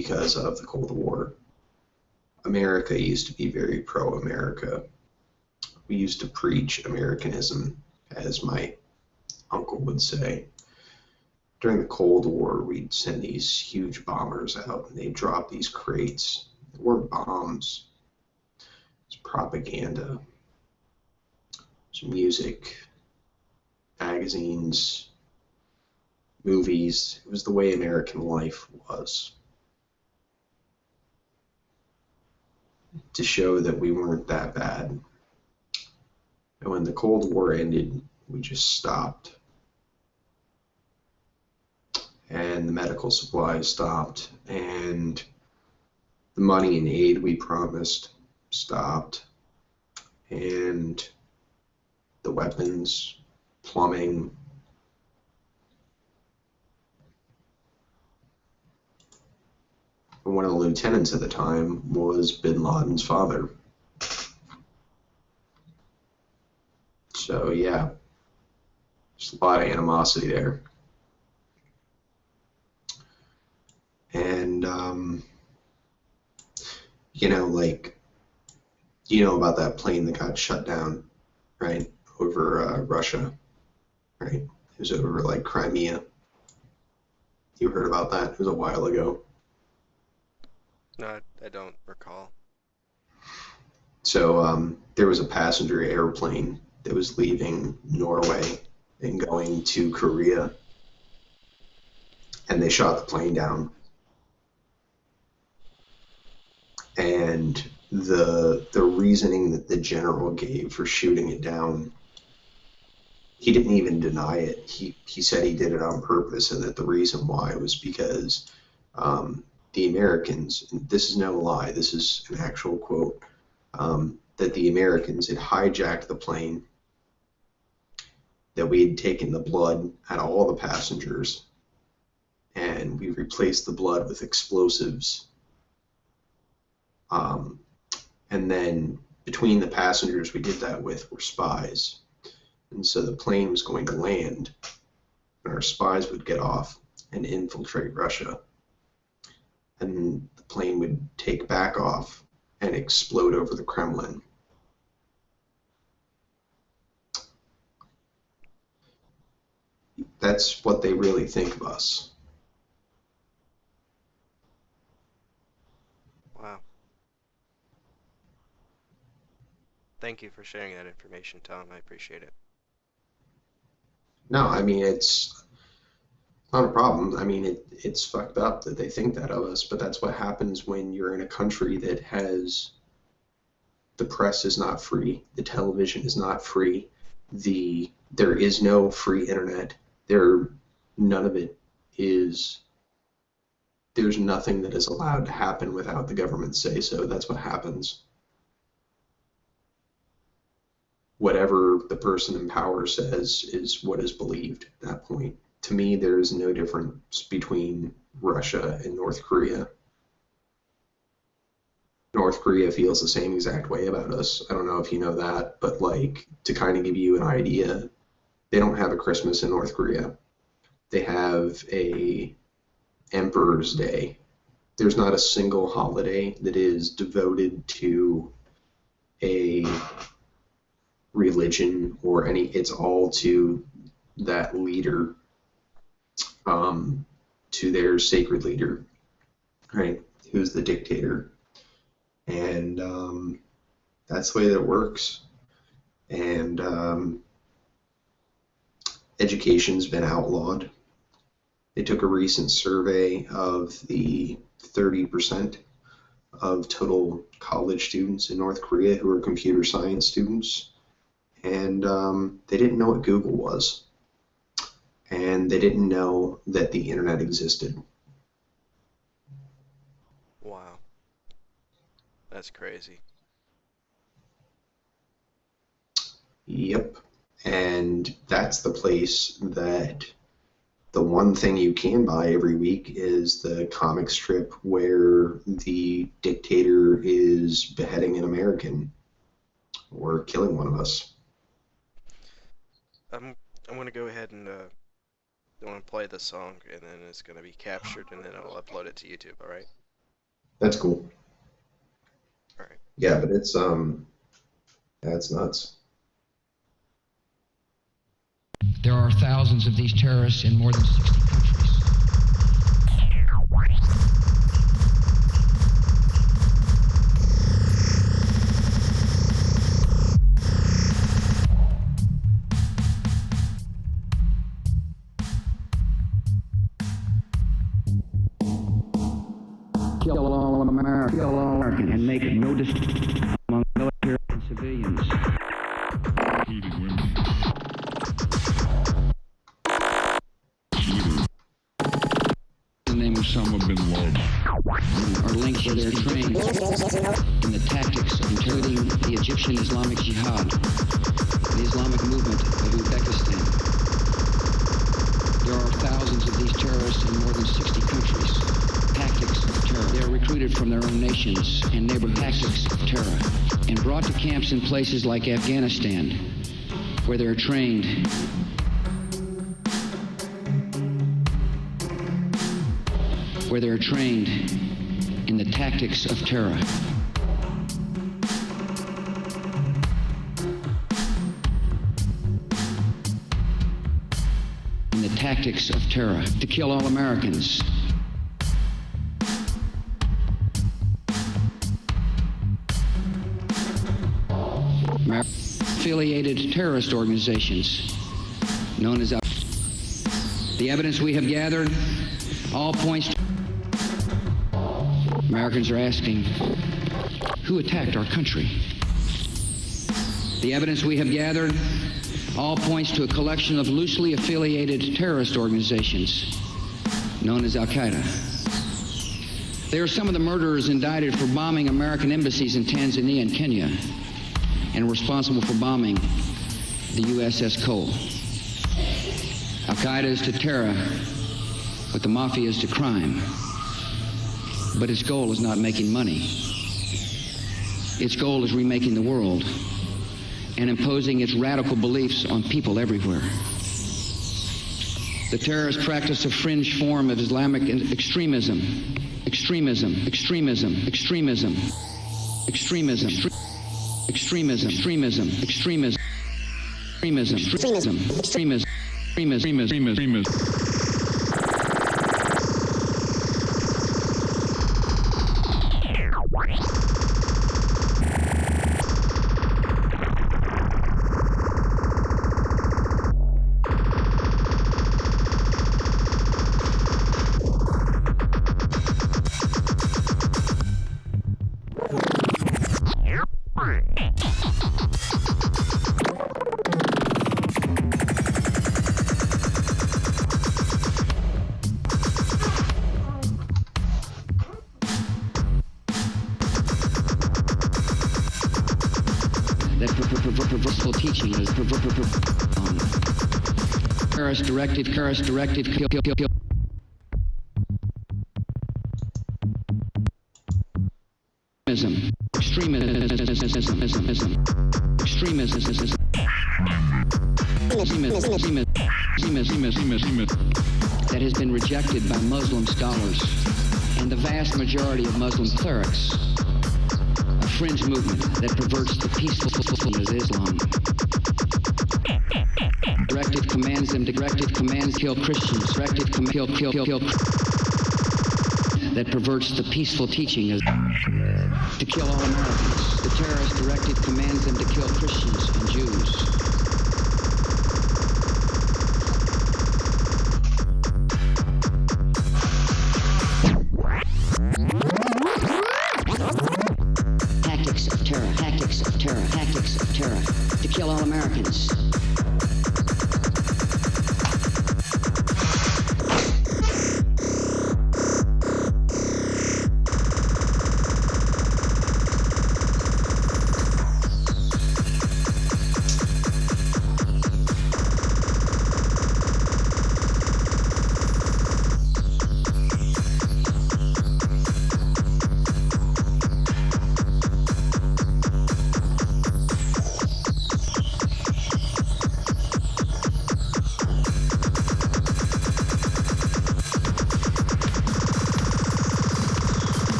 because of the Cold War. America used to be very pro-America. We used to preach Americanism, as my uncle would say. During the Cold War, we'd send these huge bombers out, and they'd drop these crates. They weren't bombs. It's propaganda. It's music, magazines, movies. It was the way American life was, to show that we weren't that bad. And when the Cold War ended, we just stopped. And the medical supplies stopped, and the money and aid we promised stopped, and the weapons, plumbing. And one of the lieutenants at the time was Bin Laden's father. So yeah, there's a lot of animosity there. And like, about that plane that got shut down, right, over Russia, right? It was over like Crimea. You heard about that? It was a while ago. No, I don't recall. So there was a passenger airplane that was leaving Norway and going to Korea, and they shot the plane down. And the reasoning that the general gave for shooting it down, he didn't even deny it. He said he did it on purpose, and that the reason why was because the Americans, and this is no lie, this is an actual quote, that the Americans had hijacked the plane, that we had taken the blood out of all the passengers, and we replaced the blood with explosives. Um, and then between the passengers we did that with were spies. And so the plane was going to land, and our spies would get off and infiltrate Russia. And the plane would take back off and explode over the Kremlin. That's what they really think of us. Wow. Thank you for sharing that information, Tom. I appreciate it. No, I mean, it's not a problem. I mean, it's fucked up that they think that of us, but that's what happens when you're in a country that has, the press is not free, the television is not free, there is no free internet. There, none of it is. There's nothing that is allowed to happen without the government say so. That's what happens. Whatever the person in power says is what is believed at that point. To me, there is no difference between Russia and North Korea. North Korea feels the same exact way about us. I don't know if you know that, but like, to kind of give you an idea, they don't have a Christmas in North Korea. They have a Emperor's Day. There's not a single holiday that is devoted to a religion or any. It's all to that leader, um, to their sacred leader, right? Who's the dictator, and that's the way that it works. And education's been outlawed. They took a recent survey of the 30% of total college students in North Korea who are computer science students, and they didn't know what Google was, and they didn't know that the internet existed. Wow. That's crazy. Yep. And that's the place that the one thing you can buy every week is the comic strip where the dictator is beheading an American or killing one of us. I'm I'm gonna go ahead and I'm gonna play the song and then it's gonna be captured and then I'll upload it to YouTube, all right? That's cool. All right. Yeah, but that's nuts. There are thousands of these terrorists in more than 60 countries. Kill all American and make no distinction among military and civilians. Including women. The name of Osama bin Laden are linked to their trained in the tactics, including the Egyptian Islamic Jihad, the Islamic movement of Uzbekistan. There are thousands of these terrorists in more than 60 countries. Tactics of terror. They are recruited from their own nations and neighborhood. Tactics of terror and brought to camps in places like Afghanistan, where they are trained. Where they are trained in the tactics of terror. In the tactics of terror to kill all Americans. Affiliated terrorist organizations known as the evidence we have gathered all points to Americans are asking, who attacked our country? The evidence we have gathered all points to a collection of loosely affiliated terrorist organizations known as Al-Qaeda. They are some of the murderers indicted for bombing American embassies in Tanzania and Kenya and responsible for bombing the USS Cole. Al-Qaeda is to terror what the mafia is to crime. But its goal is not making money. Its goal is remaking the world and imposing its radical beliefs on people everywhere. The terrorists practice a fringe form of Islamic extremism. Extremism, extremism, extremism, extremism, extremism, extremism, extremism, extremism, extremism, extremism, extremism, extremism. Purposeful teaching is terrorist directed, kill. Extremism that has been rejected by Muslim scholars and the vast majority of Muslim clerics. A fringe movement that perverts the peaceful of Islam. Directive commands kill Christians. Directive kill. That perverts the peaceful teaching of to kill all Americans. The terrorist directive commands them to kill Christians and Jews. Tactics of terror to kill all Americans.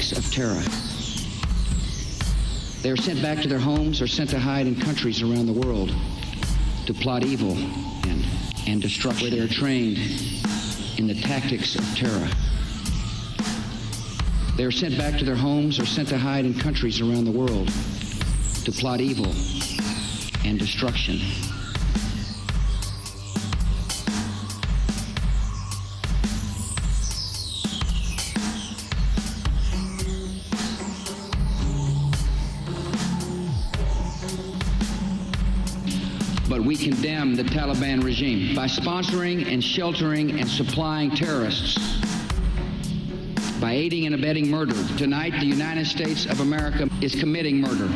tactics of terror. They are sent back to their homes or sent to hide in countries around the world to plot evil and destruction. Where they are trained in the tactics of terror. They are sent back to their homes or sent to hide in countries around the world to plot evil and destruction. But we condemn the Taliban regime by sponsoring and sheltering and supplying terrorists, by aiding and abetting murder. Tonight, the United States of America is committing murder.